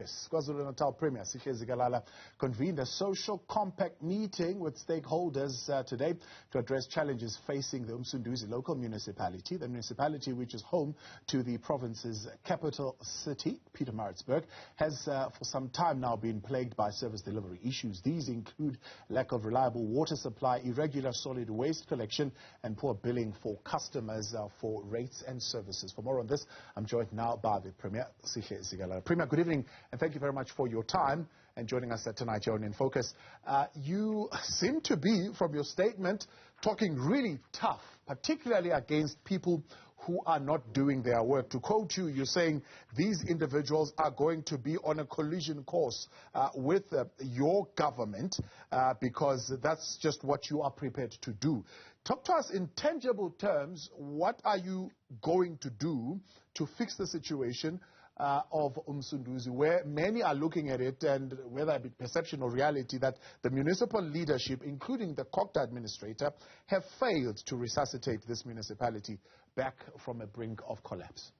Yes, KZN Premier Sihle Zikalala convened a social compact meeting with stakeholders today to address challenges facing the Msunduzi Local Municipality. The municipality, which is home to the province's capital city, Pietermaritzburg, has for some time now been plagued by service delivery issues. These include lack of reliable water supply, irregular solid waste collection, and poor billing for customers for rates and services. For more on this, I'm joined now by the Premier Sihle Zikalala. Premier, good evening. And thank you very much for your time and joining us tonight here on In Focus. You seem to be, from your statement, talking really tough, particularly against people who are not doing their work. To quote you, you're saying these individuals are going to be on a collision course with your government because that's just what you are prepared to do. Talk to us in tangible terms. What are you going to do to fix the situation of Msunduzi, where many are looking at it, and whether it be perception or reality, that the municipal leadership, including the Kokta administrator, have failed to resuscitate this municipality back from a brink of collapse?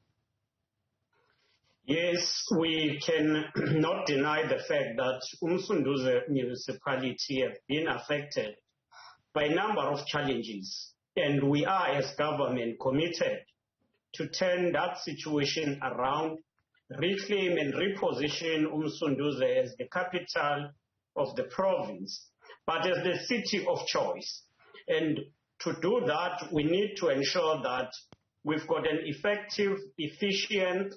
Yes, we can not deny the fact that Msunduzi municipality have been affected by a number of challenges, and we are, as government, committed to turn that situation around, reclaim and reposition Msunduzi as the capital of the province, but as the city of choice. And to do that, we need to ensure that we've got an effective, efficient,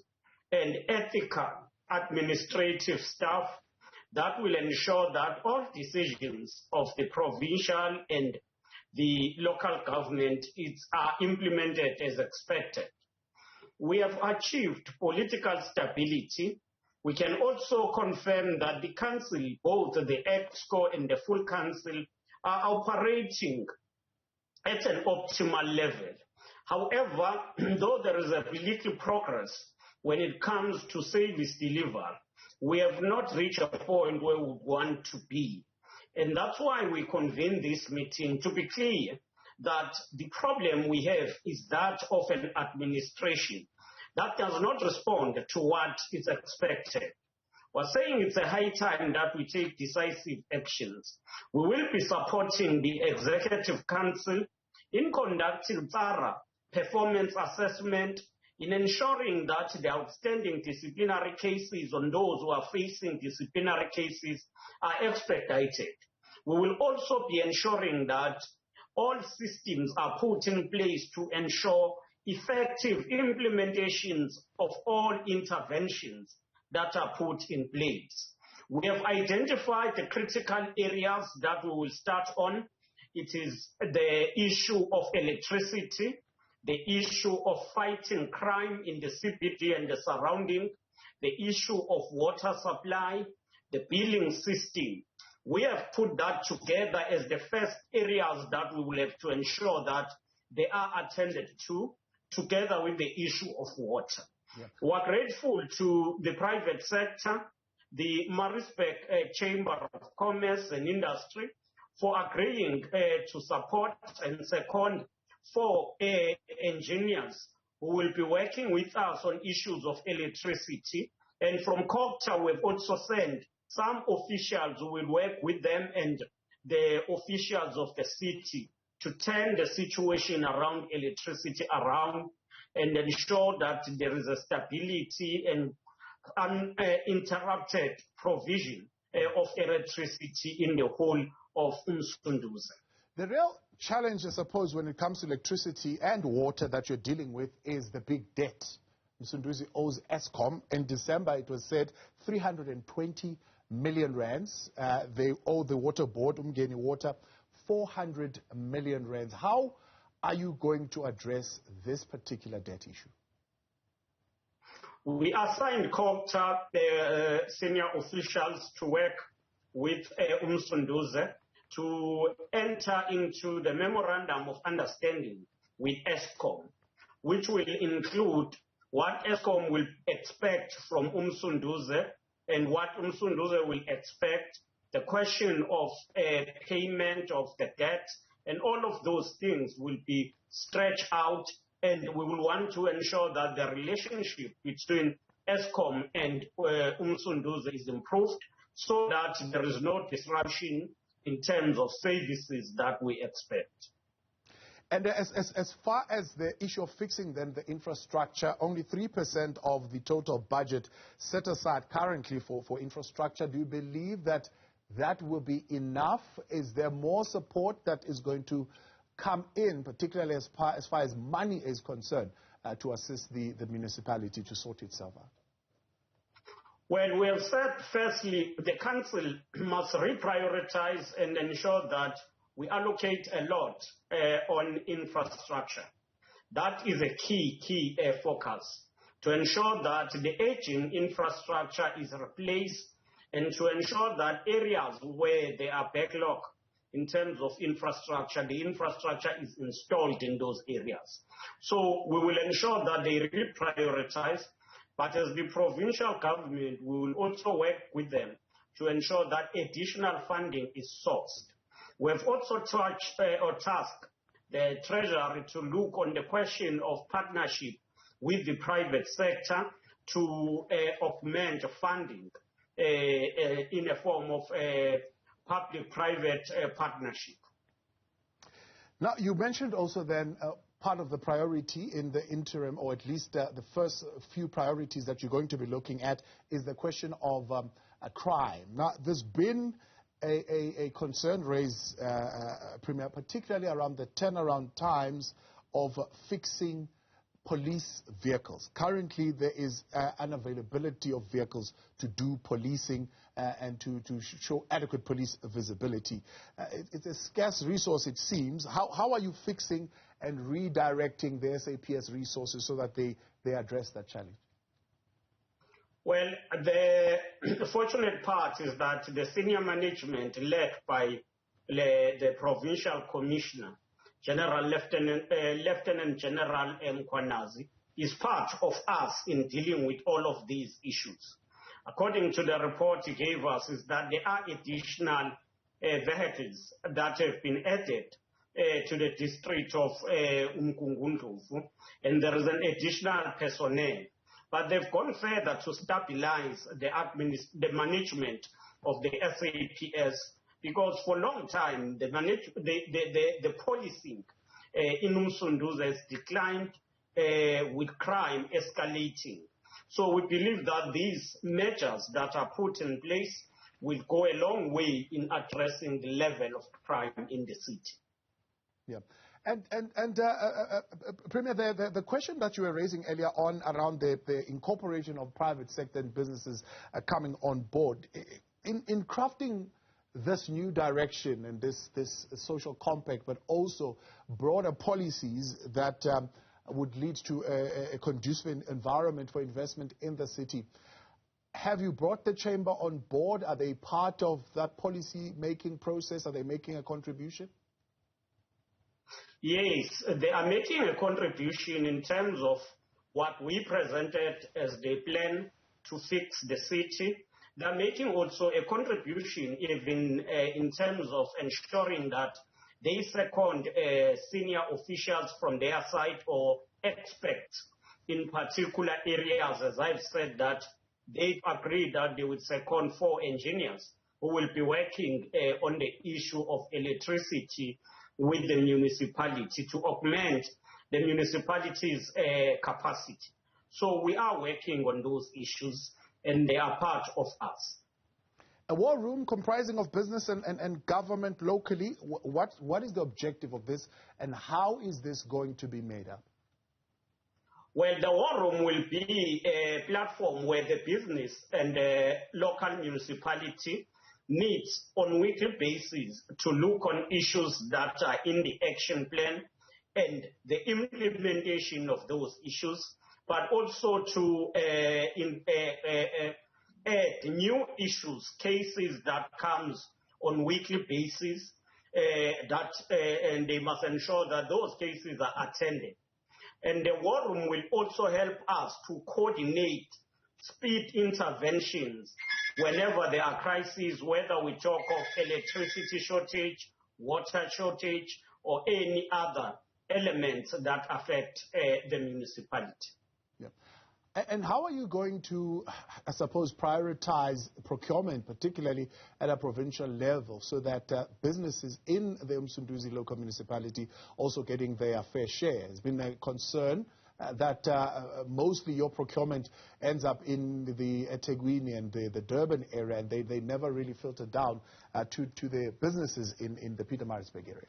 and ethical administrative staff that will ensure that all decisions of the provincial and the local government are implemented as expected. We have achieved political stability. We can also confirm that the council, both the EXCO and the full council, are operating at an optimal level. However, though there is a little progress when it comes to service delivery, we have not reached a point where we want to be. And that's why we convened this meeting, to be clear that the problem we have is that of an administration that does not respond to what is expected. We're saying it's a high time that we take decisive actions. We will be supporting the Executive Council in conducting thorough performance assessment, in ensuring that the outstanding disciplinary cases on those who are facing disciplinary cases are expedited. We will also be ensuring that all systems are put in place to ensure effective implementations of all interventions that are put in place. We have identified the critical areas that we will start on. It is the issue of electricity, the issue of fighting crime in the CBD and the surrounding, the issue of water supply, the billing system. We have put that together as the first areas that we will have to ensure that they are attended to, together with the issue of water. Yep. We are grateful to the private sector, the Maritzburg Chamber of Commerce and Industry, for agreeing to support and second 4 engineers who will be working with us on issues of electricity. And from Kokta, we've also sent some officials who will work with them and the officials of the city to turn the situation around electricity around and ensure that there is a stability and uninterrupted provision of electricity in the whole of Msunduzi. The real challenge, I suppose, when it comes to electricity and water that you're dealing with is the big debt. Msunduzi owes Eskom. In December, it was said 320 million rands. They owe the water board, Umgeni Water, 400 million rands. How are you going to address this particular debt issue? We assigned Kokta senior officials to work with Msunduzi to enter into the memorandum of understanding with Eskom, which will include what Eskom will expect from Msunduzi and what Msunduzi will expect, the question of payment of the debt, and all of those things will be stretched out, and we will want to ensure that the relationship between Eskom and Msunduzi is improved, so that there is no disruption in terms of services that we expect. And as far as the issue of fixing then the infrastructure, only 3% of the total budget set aside currently for infrastructure. Do you believe that that will be enough? Is there more support that is going to come in, particularly as far as money is concerned, to assist the municipality to sort itself out? Well, we have said, firstly, the council must reprioritize and ensure that we allocate a lot on infrastructure. That is a key focus, to ensure that the aging infrastructure is replaced and to ensure that areas where there are backlog in terms of infrastructure, the infrastructure is installed in those areas. So we will ensure that they reprioritize, but as the provincial government, we will also work with them to ensure that additional funding is sourced. We have also tasked the Treasury to look on the question of partnership with the private sector to augment funding in a form of public-private partnership. Now, you mentioned also then part of the priority in the interim, or at least the first few priorities that you're going to be looking at, is the question of crime. Now, there's been a concern raised, Premier, particularly around the turnaround times of fixing police vehicles. Currently, there is unavailability of vehicles to do policing and to show adequate police visibility. It's a scarce resource, it seems. How are you fixing and redirecting the SAPS resources so that they address that challenge? Well, the fortunate part is that the senior management led by the provincial commissioner, Lieutenant General Mkwanazi, is part of us in dealing with all of these issues. According to the report he gave us, is that there are additional vehicles that have been added to the district of Umkungundlovu, and there is an additional personnel. But they've gone further to stabilize the management of the SAPS, because for a long time the policing in Msunduzi has declined with crime escalating. So we believe that these measures that are put in place will go a long way in addressing the level of crime in the city. Yeah. And Premier, the question that you were raising earlier on around the incorporation of private sector and businesses coming on board, in crafting this new direction and this social compact, but also broader policies that would lead to a conducive environment for investment in the city, have you brought the chamber on board? Are they part of that policy-making process? Are they making a contribution? Yes, they are making a contribution in terms of what we presented as the plan to fix the city. They are making also a contribution even in terms of ensuring that they second senior officials from their side or experts in particular areas. As I've said, that they've agreed that they would second 4 engineers who will be working on the issue of electricity with the municipality to augment the municipality's capacity. So we are working on those issues, and they are part of us. A war room comprising of business and government locally, what is the objective of this, and how is this going to be made up? Well, the war room will be a platform where the business and the local municipality needs on weekly basis to look on issues that are in the action plan and the implementation of those issues, but also to add new issues, cases that comes on weekly basis, and they must ensure that those cases are attended. And the war room will also help us to coordinate speed interventions whenever there are crises, whether we talk of electricity shortage, water shortage, or any other elements that affect the municipality. Yeah. And how are you going to, I suppose, prioritize procurement, particularly at a provincial level, so that businesses in the Msunduzi Local Municipality also getting their fair share? There's been a concern that mostly your procurement ends up in the eThekwini and the Durban area, and they never really filter down to the businesses in the Pietermaritzburg area.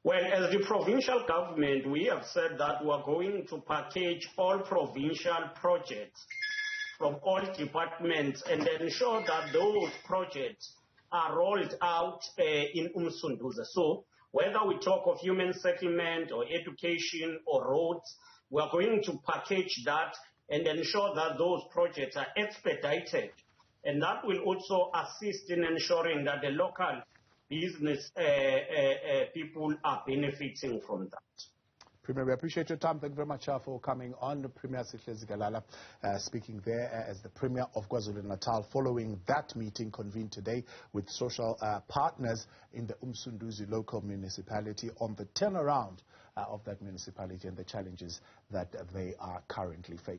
Well, as the provincial government, we have said that we are going to package all provincial projects from all departments and ensure that those projects are rolled out in Msunduzi. So whether we talk of human settlement or education or roads, we are going to package that and ensure that those projects are expedited. And that will also assist in ensuring that the local business people are benefiting from that. Premier, we appreciate your time. Thank you very much for coming on. Premier Sihle Zikalala speaking there as the Premier of KwaZulu-Natal following that meeting convened today with social partners in the Msunduzi Local Municipality on the turnaround of that municipality and the challenges that they are currently facing.